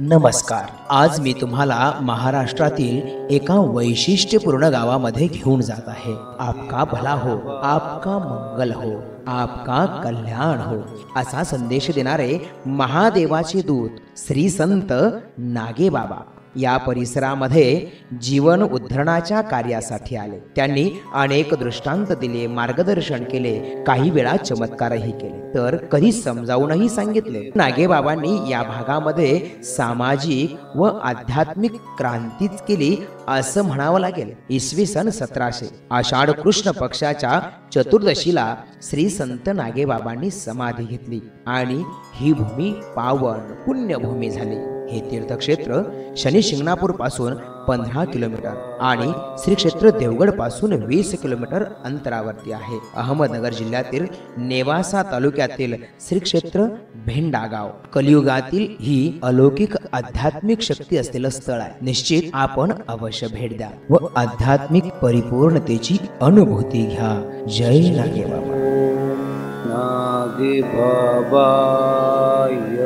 नमस्कार. आज मी तुम्हाला महाराष्ट्रातील एका वैशिष्ट्यपूर्ण गावामध्ये घेऊन जात आहे. आपका भला हो, आपका मंगल हो, आपका कल्याण हो असा संदेश देणारे महादेवाचे दूत श्री संत नागेबाबा या परिसरामध्ये जीवन उद्धरणाच्या कार्यासाठी आले. त्यांनी अनेक दृष्टांत दिले, मार्गदर्शन केले, काही वेळा चमत्कारही केले, तर कधी समजावूनही सांगितले. नागेबाबांनी या भागामध्ये सामाजिक व आध्यात्मिक क्रांतीच केली असं म्हणावं लागेल. इसवी सन 1700 आषाढ कृष्ण पक्षाच्या चतुर्दशीला श्री संत नागेबाबांनी समाधी घेतली आणि ही भूमी पावन पुण्यभूमी झाली. हे तीर्थक्षेत्र शनी शिंगणापूर पासून 15 किलोमीटर आणि श्री क्षेत्र देवगड पासून 20 किलोमीटर अंतरावरती आहे. अहमदनगर जिल्ह्यातील नेवासा तालुक्यातील श्री क्षेत्र भेंडागाव कलियुगातील ही अलौकिक आध्यात्मिक शक्ती असलेलं स्थळ आहे. निश्चित आपण अवश्य भेट द्या व आध्यात्मिक परिपूर्णतेची अनुभूती घ्या. जय नागेबाबा. नागेबाबाय